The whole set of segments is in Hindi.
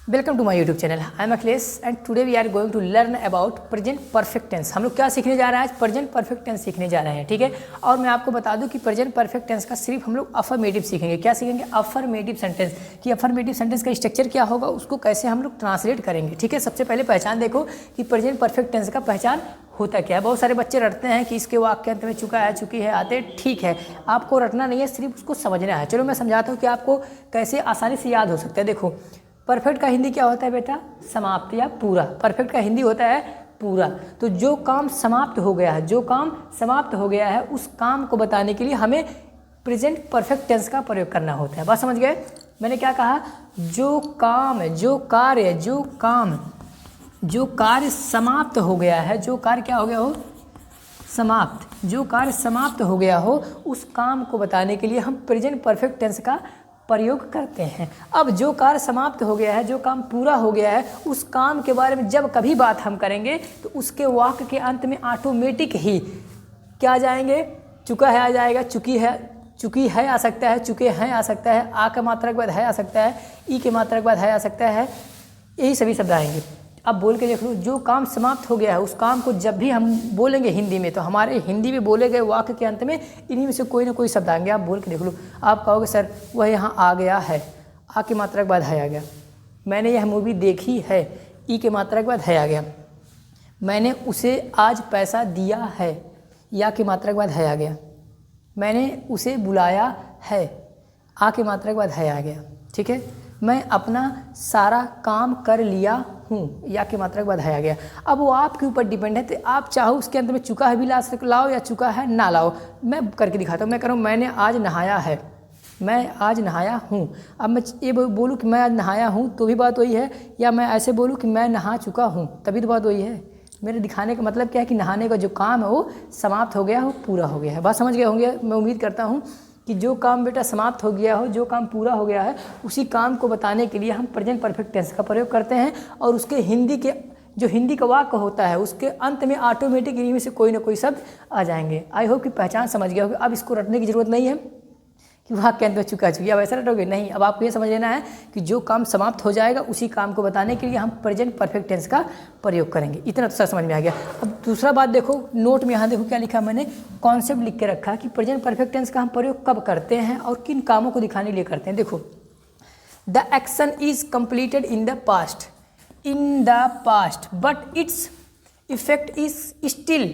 Welcome to my YouTube channel. I am Akhilesh and today we are going to learn about present perfect tense. हम लोग क्या सीखने जा रहे हैं आज? प्रेजेंट परफेक्ट टेंस सीखने जा रहे हैं, ठीक है। और मैं आपको बता दूं कि प्रेजेंट परफेक्ट टेंस का सिर्फ हम लोग अफर्मेटिव सीखेंगे। क्या सीखेंगे? Affirmative sentence. कि अफर्मेटिव सेंटेंस का स्ट्रक्चर क्या होगा, उसको कैसे हम लोग ट्रांसलेट करेंगे, ठीक है। सबसे पहले पहचान देखो कि प्रेजेंट परफेक्ट टेंस का पहचान होता क्या है। बहुत सारे बच्चे रटते हैं कि इसके वाक्य अंत में चुका है, चुकी है आते, ठीक है। आपको रटना नहीं है, सिर्फ उसको समझना है। चलो मैं समझाता हूँ कि आपको कैसे आसानी से याद हो सकता है। देखो, परफेक्ट का हिंदी क्या होता है बेटा? समाप्त या पूरा। परफेक्ट का हिंदी होता है पूरा। तो जो काम समाप्त हो गया है, जो काम समाप्त हो गया है, उस काम को बताने के लिए हमें प्रेजेंट परफेक्ट टेंस का प्रयोग करना होता है। बात समझ गए? मैंने क्या कहा? जो काम, जो कार्य, जो कार्य समाप्त हो गया है, जो कार्य क्या हो गया हो? समाप्त। जो कार्य समाप्त हो गया हो, उस काम को बताने के लिए हम प्रेजेंट परफेक्ट टेंस का प्रयोग करते हैं। अब जो कार्य समाप्त हो गया है, जो काम पूरा हो गया है, उस काम के बारे में जब कभी बात हम करेंगे तो उसके वाक्य के अंत में ऑटोमेटिक ही क्या आ जाएंगे? चुका है आ जाएगा, चुकी है आ सकता है, चुके हैं आ सकता है, आ का मात्रा के बाद है आ सकता है, ई के मात्रा के बाद है आ सकता है, यही सभी शब्द आएंगे। अब बोल के देख लो, जो काम समाप्त हो गया है उस काम को जब भी हम बोलेंगे हिंदी में, तो हमारे हिंदी में बोले गए वाक्य के अंत में इन्हीं में से कोई ना कोई शब्द आएंगे। आप बोल के देख लो। आप कहोगे सर वह यहाँ आ गया है, आ की मात्रा के बाद है आ गया। मैंने यह मूवी देखी है, ई के मात्रा के बाद है आ गया। मैंने उसे आज पैसा दिया है, या की मात्रा के बाद है आ गया। मैंने उसे बुलाया है, आ की मात्रा के बाद है आ गया, ठीक है। मैं अपना सारा काम कर लिया हूँ, या की मात्रा के बाद है आ गया। अब वो आपके ऊपर डिपेंड है, तो आप चाहो उसके अंत में चुका है भी लाओ या चुका है ना लाओ। मैं करके दिखाता हूँ। मैं कह रहा हूँ मैंने आज नहाया है, मैं आज नहाया हूँ। अब मैं ये बोलूँ कि मैं आज नहाया हूँ तो भी बात वही है, या मैं ऐसे बोलूँ कि मैं नहा चुका हूँ तभी तो बात वही है। मेरे दिखाने का मतलब क्या है कि नहाने का जो काम है वो समाप्त हो गया हो, पूरा हो गया है। बात समझ गए होंगे। मैं उम्मीद करता हूँ कि जो काम बेटा समाप्त हो गया हो, जो काम पूरा हो गया है, उसी काम को बताने के लिए हम प्रेजेंट परफेक्ट टेंस का प्रयोग करते हैं। और उसके हिंदी का वाक्य होता है, उसके अंत में ऑटोमेटिक इन्हीं में से कोई ना कोई शब्द आ जाएंगे। आई होप कि पहचान समझ गया होगा। अब इसको रटने की जरूरत नहीं है कि वाक्य अंत में चुका चुकी, अब ऐसा रटोगे नहीं। अब आपको ये समझ लेना है कि जो काम समाप्त हो जाएगा उसी काम को बताने के लिए हम प्रेजेंट परफेक्ट टेंस का प्रयोग करेंगे। इतना तो सर समझ में आ गया। अब दूसरा बात देखो, नोट में यहाँ देखो क्या लिखा मैंने, कॉन्सेप्ट लिख के रखा कि प्रेजेंट परफेक्ट टेंस का हम प्रयोग कब करते हैं और किन कामों को दिखाने के लिए करते हैं। देखो, the action is completed in the past but its effect is still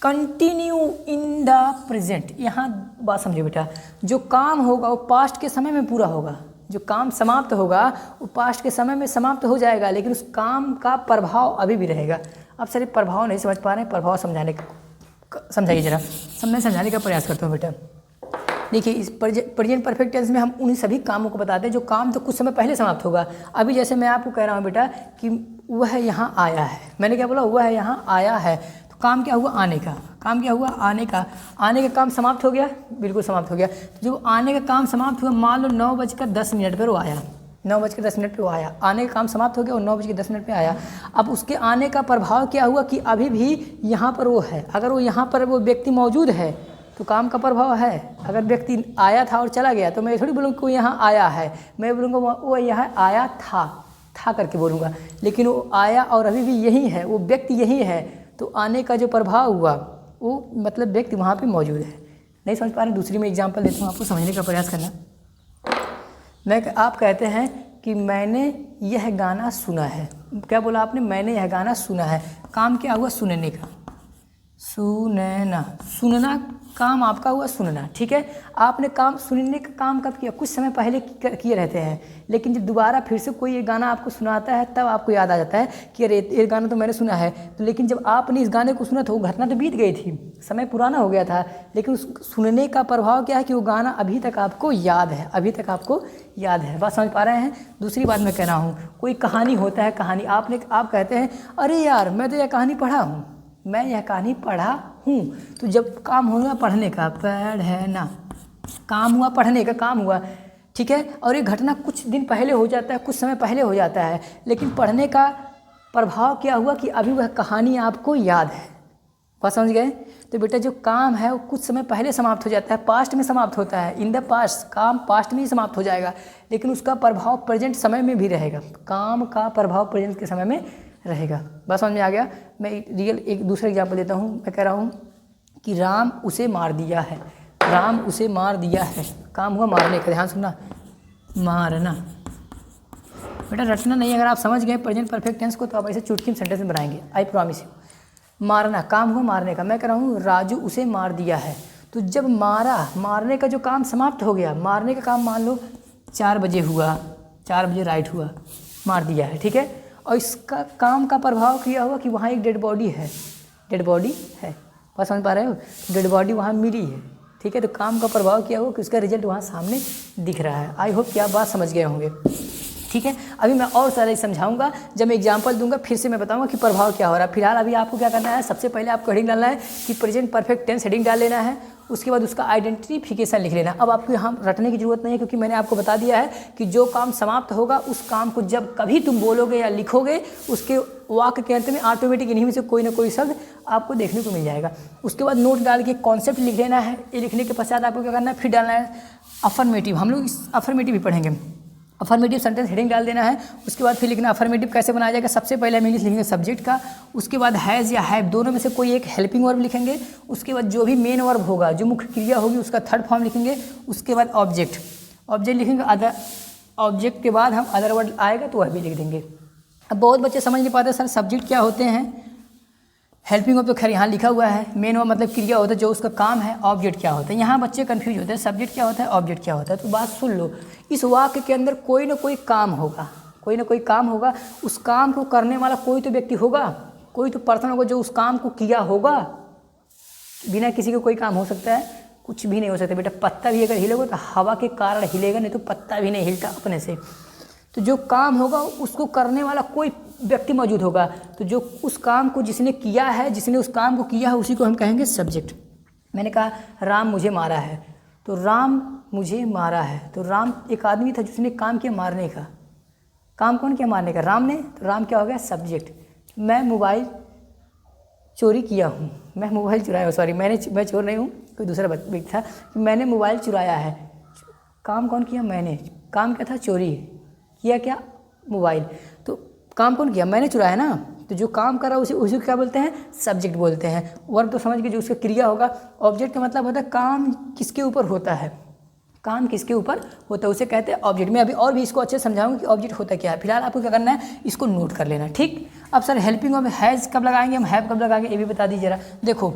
continue in the present. यहाँ बात समझो बेटा, जो काम होगा वो पास्ट के समय में पूरा होगा, जो काम समाप्त होगा वो पास्ट के समय में समाप्त हो जाएगा, लेकिन उस काम का प्रभाव अभी भी रहेगा। अब सर प्रभाव नहीं समझ पा रहे हैं, प्रभाव समझाइए जरा। मैं समझाने का प्रयास करता हूँ बेटा। देखिए, इस प्रेजेंट परफेक्ट टेंस में हम उन सभी कामों को बताते हैं जो काम तो कुछ समय पहले समाप्त होगा। अभी जैसे मैं आपको कह रहा हूँ बेटा कि वह यहाँ आया है, मैंने क्या बोला? वह यहाँ आया है। काम क्या हुआ? आने का। काम क्या हुआ? आने का काम समाप्त हो गया, बिल्कुल समाप्त हो गया। तो जो आने का काम समाप्त हुआ, मान लो 9:10 पर वो आया, 9:10 पर वो आया, आने का काम समाप्त हो गया और 9:10 पर आया। अब उसके आने का प्रभाव क्या हुआ कि अभी भी यहाँ पर वो है। अगर वो यहाँ पर वो व्यक्ति मौजूद है तो काम का प्रभाव है। अगर व्यक्ति आया था और चला गया तो मैं थोड़ी बोलूँगा वो यहाँ आया है, मैं बोलूँगा वो यहाँ आया था करके बोलूँगा। लेकिन वो आया और अभी भी यही है, वो व्यक्ति यही है, तो आने का जो प्रभाव हुआ वो मतलब व्यक्ति वहाँ पे मौजूद है। नहीं समझ पा रहे? दूसरी में एग्जांपल देता हूँ, आपको समझने का प्रयास करना। आप कहते हैं कि मैंने यह गाना सुना है। क्या बोला आपने? मैंने यह गाना सुना है। काम क्या हुआ? सुनने का। सुनना काम आपका हुआ सुनना, ठीक है। आपने काम सुनने का काम कब किया? कुछ समय पहले किए रहते हैं, लेकिन जब दोबारा फिर से कोई ये गाना आपको सुनाता है तब आपको याद आ जाता है कि अरे ये गाना तो मैंने सुना है। तो लेकिन जब आपने इस गाने को सुना था वो घटना तो बीत गई थी, समय पुराना हो गया था, लेकिन उस सुनने का प्रभाव क्या है कि वो गाना अभी तक आपको याद है, अभी तक आपको याद है। बात समझ पा रहे हैं? दूसरी बात मैं कह रहा हूँ, कोई कहानी होता है, कहानी आप कहते हैं अरे यार मैं तो यह कहानी पढ़ा हूँ, मैं यह कहानी पढ़ा हूँ। तो जब काम हुआ पढ़ने का, पढ़ना, काम हुआ पढ़ने का, काम हुआ, ठीक है। और ये घटना कुछ दिन पहले हो जाता है, कुछ समय पहले हो जाता है, लेकिन पढ़ने का प्रभाव क्या हुआ कि अभी वह कहानी आपको याद है। बात समझ गए। तो बेटा जो काम है वो कुछ समय पहले समाप्त हो जाता है, पास्ट में समाप्त होता है, इन द पास्ट, काम पास्ट में ही समाप्त हो जाएगा, लेकिन उसका प्रभाव प्रेजेंट समय में भी रहेगा, काम का प्रभाव प्रेजेंट के समय में रहेगा। बात समझ में आ गया। मैं रियल एक दूसरा एग्जाम्पल देता हूँ। मैं कह रहा हूँ कि राम उसे मार दिया है, राम उसे मार दिया है, काम हुआ मारने का, ध्यान सुनना, मारना। बेटा रटना नहीं, अगर आप समझ गए प्रेजेंट परफेक्ट टेंस को तो आप ऐसे चुटकी में सेंटेंस में बनाएंगे, आई प्रॉमिस यू। मारना, काम हुआ मारने का। मैं कह रहा हूँ राजू उसे मार दिया है, तो जब मारा, मारने का जो काम समाप्त हो गया, मारने का काम मान लो 4 बजे हुआ, 4 बजे राइट हुआ, मार दिया है, ठीक है। और इसका काम का प्रभाव किया हुआ कि वहाँ एक डेड बॉडी है, डेड बॉडी है, बात समझ पा रहे हो, डेड बॉडी वहाँ मिली है, ठीक है। तो काम का प्रभाव किया हुआ कि उसका रिजल्ट वहाँ सामने दिख रहा है। आई होप कि आप बात समझ गए होंगे, ठीक है। अभी मैं और सारा समझाऊंगा, जब मैं एग्जांपल दूंगा फिर से मैं बताऊंगा कि प्रभाव क्या हो रहा है। फिलहाल अभी आपको क्या करना है, सबसे पहले आपको हेडिंग डालना है कि प्रेजेंट परफेक्ट टेंस हेडिंग डाल लेना है, उसके बाद उसका आइडेंटिफिकेशन लिख लेना। अब आपको यहाँ रटने की जरूरत नहीं है, क्योंकि मैंने आपको बता दिया है कि जो काम समाप्त होगा उस काम को जब कभी तुम बोलोगे या लिखोगे, उसके वाक्य के अंत में ऑटोमेटिक इन्हीं में से कोई ना कोई शब्द आपको देखने को मिल जाएगा। उसके बाद नोट डाल के कॉन्सेप्ट लिख लेना है। ये लिखने के पश्चात आपको क्या करना है, फिर डालना है अफर्मेटिव। हम लोग इस अफर्मेटिव भी पढ़ेंगे। अफर्मेटिव सेंटेंस हेडिंग डाल देना है। उसके बाद फिर लिखना अफर्मेटिव कैसे बनाया जाएगा। सबसे पहले हम इंग्लिश लिखेंगे सब्जेक्ट का, उसके बाद हैज़ या हैव दोनों में से कोई एक हेल्पिंग वर्ब लिखेंगे। उसके बाद जो भी मेन वर्ब होगा, जो मुख्य क्रिया होगी, उसका थर्ड फॉर्म लिखेंगे। उसके बाद ऑब्जेक्ट, ऑब्जेक्ट लिखेंगे। अदर ऑब्जेक्ट के बाद हम अदर वर्ड आएगा तो वह भी लिख देंगे। अब बहुत बच्चे समझ नहीं पाते सर सब्जेक्ट क्या होते हैं, हेल्पिंग वर्ब तो खैर यहाँ लिखा हुआ है, मेन वर्ब मतलब क्रिया होता है जो उसका काम है, ऑब्जेक्ट क्या होता है। यहाँ बच्चे कंफ्यूज होते हैं, सब्जेक्ट क्या होता है, ऑब्जेक्ट क्या होता है। तो बात सुन लो, इस वाक्य के अंदर कोई ना कोई काम होगा, कोई ना कोई काम होगा, उस काम को करने वाला कोई तो व्यक्ति होगा, कोई तो पर्सन होगा जो उस काम को किया होगा। बिना किसी के कोई काम हो सकता है, कुछ भी नहीं हो सकता बेटा। पत्ता भी अगर हिलेगा तो हवा के कारण हिलेगा, नहीं तो पत्ता भी नहीं हिलता अपने से। तो जो काम होगा उसको करने वाला कोई व्यक्ति मौजूद होगा, तो जो उस काम को जिसने किया है, जिसने उस काम को किया है, उसी को हम कहेंगे सब्जेक्ट। मैंने कहा राम मुझे मारा है, तो राम मुझे मारा है, तो राम एक आदमी था जिसने काम किया मारने का। काम कौन किया, मारने का, राम ने। तो राम क्या हो गया, सब्जेक्ट। मैं मोबाइल चोरी किया हूँ, मैं मोबाइल चुराया हूँ, सॉरी मैं चोर नहीं हूँ, कोई दूसरा व्यक्ति था। मैंने मोबाइल चुराया है, काम कौन किया, मैंने। काम क्या था, चोरी किया, क्या, मोबाइल। तो काम कौन किया, मैंने चुराया ना। तो जो काम कर रहा है उसी को क्या बोलते हैं, सब्जेक्ट बोलते हैं। वर्ब तो समझ के जो उसका क्रिया होगा। ऑब्जेक्ट का मतलब होता है काम किसके ऊपर होता है, काम किसके ऊपर होता है उसे कहते हैं ऑब्जेक्ट। मैं अभी और भी इसको अच्छे से समझाऊंगा कि ऑब्जेक्ट होता क्या है। फिलहाल आपको क्या करना है, इसको नोट कर लेना, ठीक। अब सर हेल्पिंग वर्ब हैज़ कब लगाएंगे, हम हैव कब लगाएंगे, ये भी बता दीजिए जरा। देखो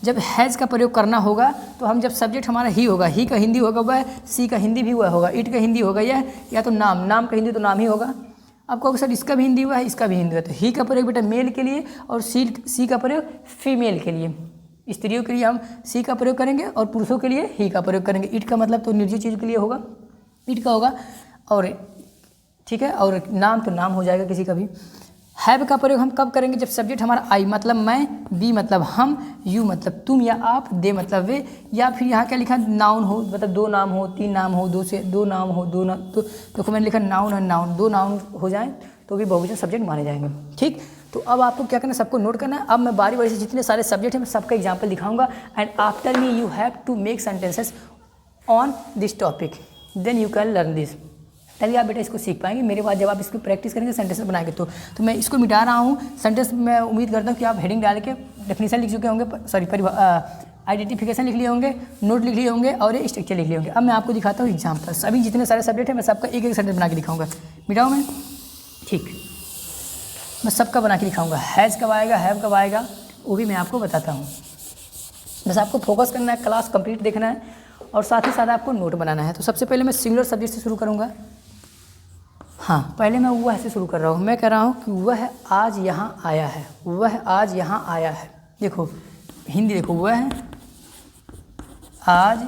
जब हैज़ का प्रयोग करना होगा तो हम जब सब्जेक्ट हमारा ही होगा, ही का हिंदी होगा वह, सी का हिंदी भी वह होगा, इट का हिंदी होगा यह, या तो नाम, नाम का हिंदी तो नाम ही होगा। आपको अगर सर इसका भी हिंदी हुआ है, इसका भी हिंदी हुआ है, तो ही का प्रयोग बेटा मेल के लिए और सी का प्रयोग फीमेल के लिए। स्त्रियों के लिए हम सी का प्रयोग करेंगे और पुरुषों के लिए ही का प्रयोग करेंगे। इट का मतलब तो निर्जीव चीज़ के लिए होगा, इट का होगा, और ठीक है, और नाम तो नाम हो जाएगा किसी का भी। हैव का प्रयोग हम कब करेंगे, जब सब्जेक्ट हमारा आई मतलब मैं, बी मतलब हम, यू मतलब तुम या आप, दे मतलब वे, या फिर यहाँ क्या लिखा नाउन हो, मतलब 2 नाम हो, 3 नाम हो, 2 नाम हो, 2 नाम, तो देखो मैंने लिखा नाउन है, नाउन 2 नाउन हो जाए तो भी बहुवचन सब्जेक्ट माने जाएंगे, ठीक। तो अब आपको क्या करना है, सबको नोट करना है। अब मैं बारी बारी से जितने सारे सब्जेक्ट हैं मैं सबका एग्जाम्पल दिखाऊंगा, and after me you have to make sentences on this topic, then you can learn this. तभी आप बेटा इसको सीख पाएंगे। मेरे बाद जब आप इसको प्रैक्टिस करेंगे सेंटेंस बनाएंगे तो मैं इसको मिटा रहा हूँ सेंटेंस। मैं उम्मीद करता हूँ कि आप हेडिंग डाल के डेफिनेशन लिख चुके होंगे, सॉरी आइडेंटिफिकेशन लिख लिए होंगे, नोट लिख लिए होंगे और ये स्ट्रक्चर लिख लिए होंगे। अब मैं आपको दिखाता हूँ एग्जाम्पल। सभी जितने सारे सब्जेक्ट हैं मैं सबका एक एक सेंटेंस बना के दिखाऊंगा। मिटाऊँ मैं, ठीक, मैं सबका बना के दिखाऊंगा। हैज़ कब आएगा, हैव कब आएगा, वो भी मैं आपको बताता हूँ। बस आपको फोकस करना है, क्लास कंप्लीट देखना है और साथ ही साथ आपको नोट बनाना है। तो सबसे पहले मैं सिंगुलर सब्जेक्ट से शुरू करूँगा। हाँ, पहले मैं वह से शुरू कर रहा हूँ। मैं कह रहा हूँ कि वह आज यहाँ आया है, वह आज यहाँ आया है। देखो हिंदी देखो, वह आज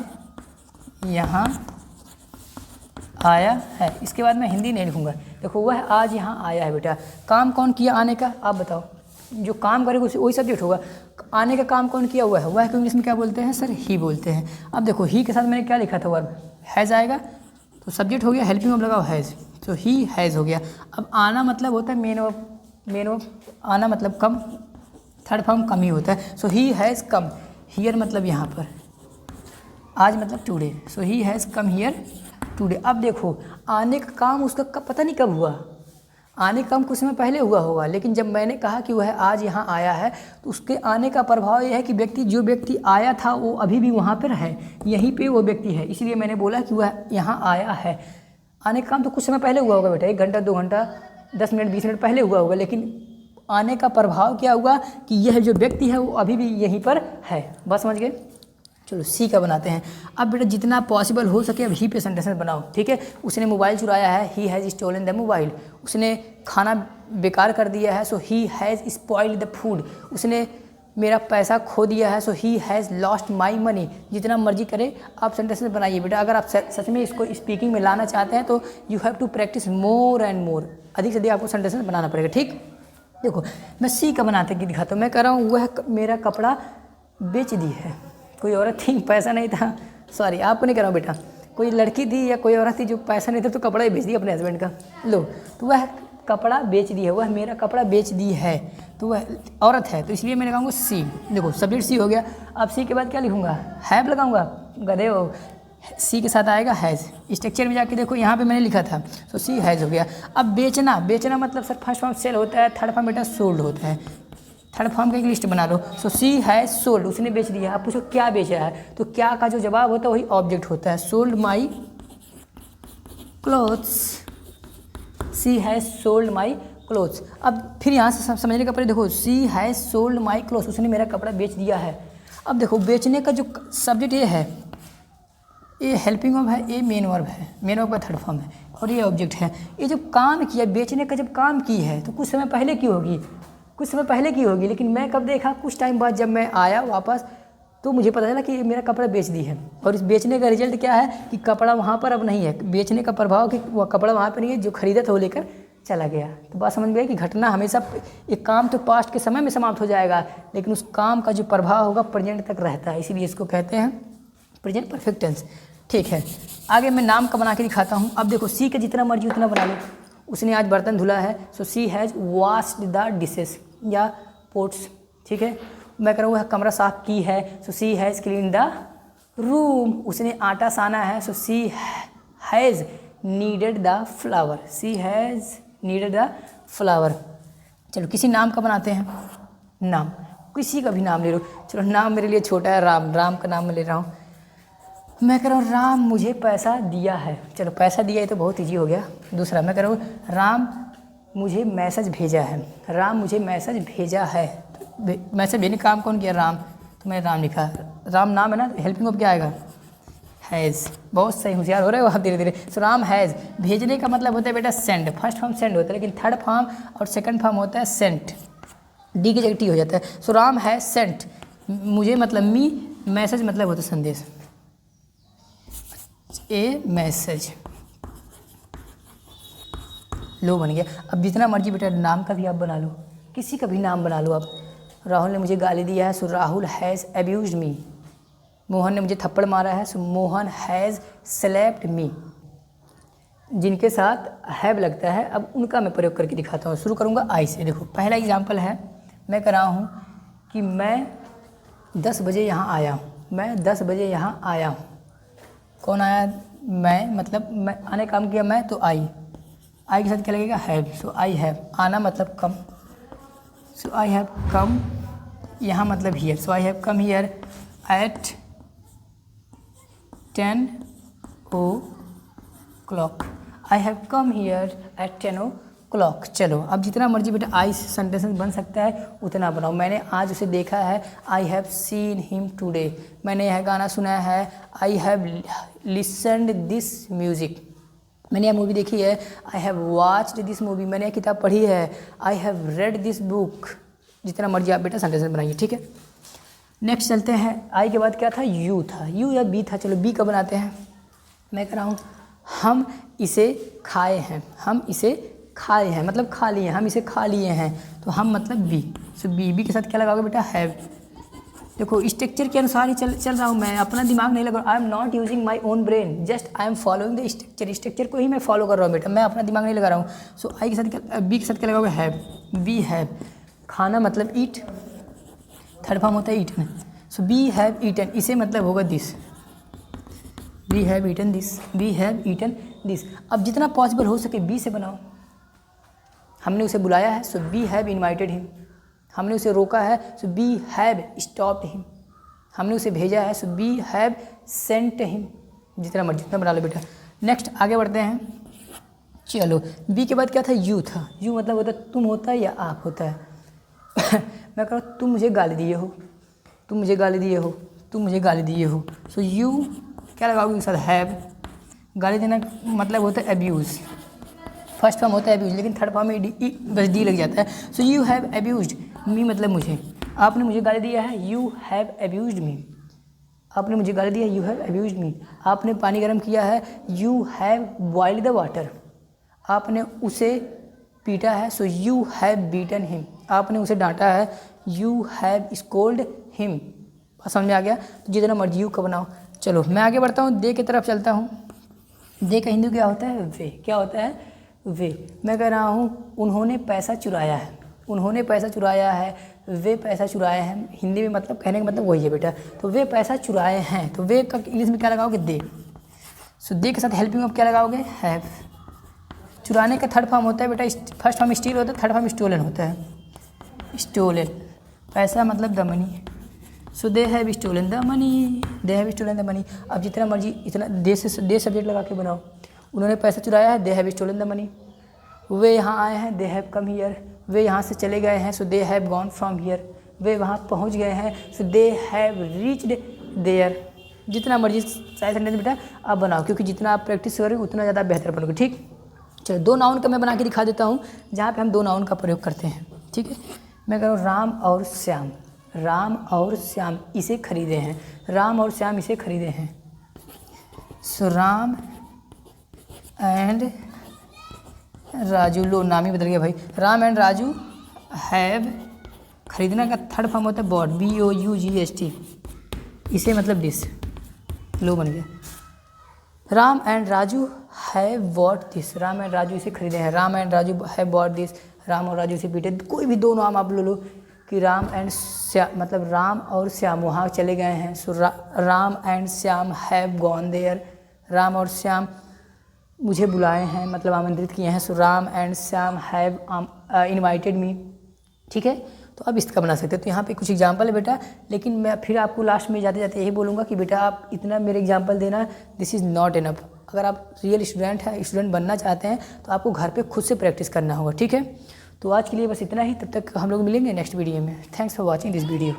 यहाँ आया है। इसके बाद मैं हिंदी नहीं लिखूँगा। देखो वह आज यहाँ आया है बेटा, काम कौन किया आने का, आप बताओ। जो काम करेगा वही सब्जेक्ट होगा। आने का काम कौन किया हुआ है, वह को इंग्लिश में क्या बोलते हैं सर, ही बोलते हैं। अब देखो ही के साथ मैंने क्या लिखा था, वर्ब हैज़ आएगा तो सब्जेक्ट हो गया, हेल्पिंग वर्ब लगाओ हैज़, तो ही हैज़ हो गया। अब आना मतलब होता है मेन वर्ब, आना मतलब कब, थर्ड फॉर्म कम ही होता है। So he has come here मतलब यहाँ पर, आज मतलब today. So he has come here today. अब देखो आने का काम उसका पता नहीं कब हुआ, आने का काम कुछ समय पहले हुआ होगा, लेकिन जब मैंने कहा कि वह आज यहाँ आया है तो उसके आने का प्रभाव यह है कि जो व्यक्ति आया था वो अभी भी वहाँ पर है, यहीं पे वो व्यक्ति है, इसलिए मैंने बोला कि वह यहाँ आया है। आने का काम तो कुछ समय पहले हुआ होगा बेटा, 1 घंटा 2 घंटा 10 मिनट 20 मिनट पहले हुआ होगा, लेकिन आने का प्रभाव क्या हुआ कि यह जो व्यक्ति है वो अभी भी यहीं पर है। बस समझ गए। चलो सी का बनाते हैं। अब बेटा जितना पॉसिबल हो सके अब ही पे सेंटेंस बनाओ, ठीक है। उसने मोबाइल चुराया है, he has stolen the mobile. उसने खाना बेकार कर दिया है, so he has spoiled the food. उसने मेरा पैसा खो दिया है, so he has lost my money. जितना मर्जी करे आप सेंटेंसेस बनाइए बेटा। अगर आप सच में इसको स्पीकिंग में लाना चाहते हैं तो you have to practise more and more, अधिक से अधिक आपको सेंटेंसेस बनाना पड़ेगा, ठीक। देखो मैं सी का बनाते कि दिखाता हूँ। मैं कह रहा हूँ वह मेरा कपड़ा बेच दी है। कोई औरत थी, पैसा नहीं था, सॉरी आपको नहीं कह रहा हूँ बेटा, कोई लड़की थी या कोई औरत थी जो पैसा नहीं था तो कपड़ा ही बेच दिया अपने हस्बैंड का। लो तो वह कपड़ा बेच दी है, वह मेरा कपड़ा बेच दी है, तो वह औरत है, तो इसलिए मैंने कहूँगा सी। देखो सब्जेक्ट सी हो गया। अब सी के बाद क्या लिखूँगा, हैव लगाऊंगा, गधे हो। सी के साथ आएगा हैज़। स्ट्रक्चर में जाके देखो यहाँ पे मैंने लिखा था, तो सी हैज़ हो गया। अब बेचना, बेचना मतलब सर फर्स्ट फॉर्म सेल होता है, थर्ड फॉर्म बेटा सोल्ड होता है। थर्ड फॉर्म का एक लिस्ट बना लो। सो सी हैज़ सोल्ड, उसने बेच दिया। आप पूछो क्या बेचा है, तो क्या का जो जवाब होता है वही ऑब्जेक्ट होता है। Sold my clothes, she has sold my clothes. अब फिर यहाँ से समझने का पहले देखो, she has sold my clothes, उसने मेरा कपड़ा बेच दिया है। अब देखो बेचने का जो सब्जेक्ट ये है, ये हेल्पिंग वर्ब है, ये मेन वर्ब है, मेन वर्ब का थर्ड फॉर्म है, और ये ऑब्जेक्ट है। ये जब काम किया, बेचने का जब काम की है तो कुछ समय पहले की होगी, कुछ समय पहले की होगी, लेकिन मैं कब देखा, कुछ टाइम बाद जब मैं आया वापस तो मुझे पता चला कि मेरा कपड़ा बेच दी है। और इस बेचने का रिजल्ट क्या है कि कपड़ा वहाँ पर अब नहीं है। बेचने का प्रभाव कि वह कपड़ा वहाँ पर नहीं है, जो खरीदा था वो लेकर चला गया। तो बात समझ गए कि घटना हमेशा, एक काम तो पास्ट के समय में समाप्त हो जाएगा, लेकिन उस काम का जो प्रभाव होगा प्रेजेंट तक रहता है, इसीलिए इसको कहते हैं प्रेजेंट परफेक्ट टेंस। ठीक है, आगे मैं नाम का बना के दिखाता हूँ। अब देखो सी का जितना मर्जी उतना बना लो। उसने आज बर्तन धुला है, so she has washed the dishes या पोट्स। ठीक है, मैं कह रहा हूँ वह कमरा साफ की है, so she has clean the room. उसने आटा साना है, so she has kneaded the flour, she has kneaded the flour. चलो किसी नाम का बनाते हैं। नाम किसी का भी नाम ले लो। चलो नाम मेरे लिए छोटा है, राम। राम का नाम मैं ले रहा हूँ। मैं कह रहा हूँ राम मुझे पैसा दिया है। चलो पैसा दिया है तो बहुत ईजी हो गया। दूसरा मैं कह रहा हूँ राम मुझे मैसेज भेजा है। राम मुझे मैसेज भेजा है। मैसेज भेजने का काम कौन किया, राम, तो मैं राम लिखा। राम नाम है ना, हेल्पिंग ऑफ क्या आएगा, हैज़। बहुत सही, होशियार हो रहे हो आप धीरे धीरे। सो राम हैज़, भेजने का मतलब होता है बेटा सेंड। फर्स्ट फॉर्म सेंड होता है, लेकिन थर्ड फॉर्म और सेकंड फॉर्म होता है सेंट। डी की जगह टी हो जाता है। सो राम हैज़ सेंट, मुझे मतलब मी, मैसेज मतलब होता है संदेश, ए मैसेज। लो बन गया। अब जितना मर्जी बेटा नाम का भी आप बना लो, किसी का भी नाम बना लो आप। राहुल ने मुझे गाली दिया है, सो राहुल हैज़ अब्यूज्ड मी। मोहन ने मुझे थप्पड़ मारा है, सो मोहन हैज़ स्लैप्ड मी। जिनके साथ हैव लगता है अब उनका मैं प्रयोग करके दिखाता हूँ। शुरू करूँगा आई से। देखो पहला एग्जाम्पल है, मैं कह रहा हूँ कि मैं 10 बजे यहाँ आया हूँ। मैं 10 बजे यहाँ आया हूँ। कौन आया, मैं, मतलब मैं आने काम किया मैं, तो आई। आई के साथ क्या लगेगा, हैव। सो आई हैव, आना मतलब कम, सो आई हैव कम। यहाँ मतलब here, so I have come here eight 10 o'clock। I have come here eight 10 o'clock। चलो अब जितना मर्जी बेटा आई से सेंटेंस बन सकता है उतना बनाओ। मैंने आज उसे देखा है, I have seen him today. मैंने यह गाना सुना है, I have listened this music. मैंने यह मूवी देखी है, I have watched this movie. मैंने यह किताब पढ़ी है, I have read this book. जितना मर्जी आप बेटा सेंटेंस बनाइए, ठीक है। नेक्स्ट चलते हैं। आई के बाद क्या था, यू था, यू या बी था। चलो बी का बनाते हैं। मैं कह रहा हूँ हम इसे खाए हैं। हम इसे खाए हैं मतलब खा लिए, हम इसे खा लिए हैं, तो हम मतलब बी। सो बी के साथ क्या लगाओगे बेटा, हैव। देखो स्ट्रक्चर के अनुसार ही चल रहा हूँ मैं, अपना दिमाग नहीं लगा। I am not using my own brain, just I am following the structure. Structure को ही मैं फॉलो कर रहा हूँ बेटा, मैं अपना दिमाग नहीं लगा रहा हूँ। सो आई के साथ बी के साथ क्या लगाओगे, हैव। बी हैव, खाना मतलब ईट, थर्ड फॉर्म होता है eaten. So we have eaten, इसे मतलब होगा this, we have eaten this, we have eaten this. अब जितना पॉसिबल हो सके बी से बनाओ। हमने उसे बुलाया है, so we have invited him. हमने उसे रोका है, so we have stopped him. हमने उसे भेजा है, so we have sent him. जितना मर्जी जितना बना लो बेटा। नेक्स्ट आगे बढ़ते हैं। चलो बी के बाद क्या था, यू था। यू मतलब होता है तुम होता है या आप होता है। मैं कह रहा हूँ तुम मुझे गाली दिए हो, तुम मुझे गाली दिए हो, तुम मुझे गाली दिए हो। सो यू क्या लगाओगे उसके साथ, हैव। गाली देना मतलब होता है अब्यूज़। फर्स्ट फॉर्म होता है अब्यूज, लेकिन थर्ड फॉर्म में बस डी लग जाता है। सो यू हैव अब्यूज्ड मी मतलब मुझे, आपने मुझे गाली दिया है, यू हैव अब्यूज्ड मी। आपने मुझे गाली दिया है, यू हैव अब्यूज्ड मी। आपने पानी गर्म किया है, you have boiled the water. आपने उसे पीटा है, so you have beaten him. आपने उसे डांटा है, यू हैव स्कोल्ड हिम। समझ में आ गया। तो जितना मर्जी यू का बनाओ। चलो मैं आगे बढ़ता हूँ, दे की तरफ चलता हूँ। दे का हिंदी क्या होता है, वे। क्या होता है, वे। मैं कह रहा हूँ उन्होंने पैसा चुराया है, उन्होंने पैसा चुराया है, वे पैसा चुराए हैं। हिंदी में मतलब कहने का मतलब वही है बेटा। तो वे पैसा चुराए हैं, तो वे का इंग्लिश में क्या लगाओगे, दे। सो दे के साथ हेल्पिंग ऑफ क्या लगाओगे, हैव। चुराने का थर्ड फॉर्म होता है बेटा, फर्स्ट फॉर्म स्टील होता है, थर्ड फॉर्म स्टोलन होता है। स्टोलन पैसा मतलब the money. So they have stolen the money, they have stolen the money. अब जितना मर्जी इतना दे से दे सब्जेक्ट लगा के बनाओ। उन्होंने पैसा चुराया है, they have stolen the money. वे यहाँ आए हैं, दे हैव कम हियर। वे यहाँ से चले गए हैं, so they have gone from here. वे वहाँ पहुँच गए हैं, so they have reached there. जितना मर्जी सारे सेंटेंस बेटा आप बनाओ, क्योंकि जितना आप प्रैक्टिस करोगे उतना ज़्यादा बेहतर बनोगे। ठीक, चलो दो नाउन का मैं बना के दिखा देता हूँ जहाँ पे हम दो नाउन का प्रयोग करते हैं। ठीक है, मैं कह रहा हूँ राम और श्याम। राम और श्याम इसे खरीदे हैं, राम और श्याम इसे खरीदे हैं। सो राम एंड राजू, लो नाम ही बदल गया भाई। राम एंड राजू हैव, खरीदना का थर्ड फॉर्म होता है बॉट, BOUGHT। इसे मतलब दिस, लो बन गया। Ram and Raju have bought this, Ram and Raju इसे खरीदे हैं। Ram and Raju have bought this, Ram और राजू इसे पीटे। कोई भी दो नाम आप लो कि राम एंड श्याम मतलब राम और श्याम वहाँ चले गए हैं। So Ram and Shyam have gone there. Ram और श्याम मुझे बुलाए हैं मतलब आमंत्रित किए हैं। So Ram and Shyam have invited me. ठीक है, तो अब इसका बना सकते हैं। तो यहाँ पे कुछ एग्जांपल है बेटा, लेकिन मैं फिर आपको लास्ट में जाते जाते यही बोलूँगा कि बेटा आप इतना मेरे एग्जांपल देना, दिस इज़ नॉट इनफ। अगर आप रियल स्टूडेंट हैं, स्टूडेंट बनना चाहते हैं, तो आपको घर पे खुद से प्रैक्टिस करना होगा। ठीक है, तो आज के लिए बस इतना ही। तब तक हम लोग मिलेंगे नेक्स्ट वीडियो में। Thanks for watching this video.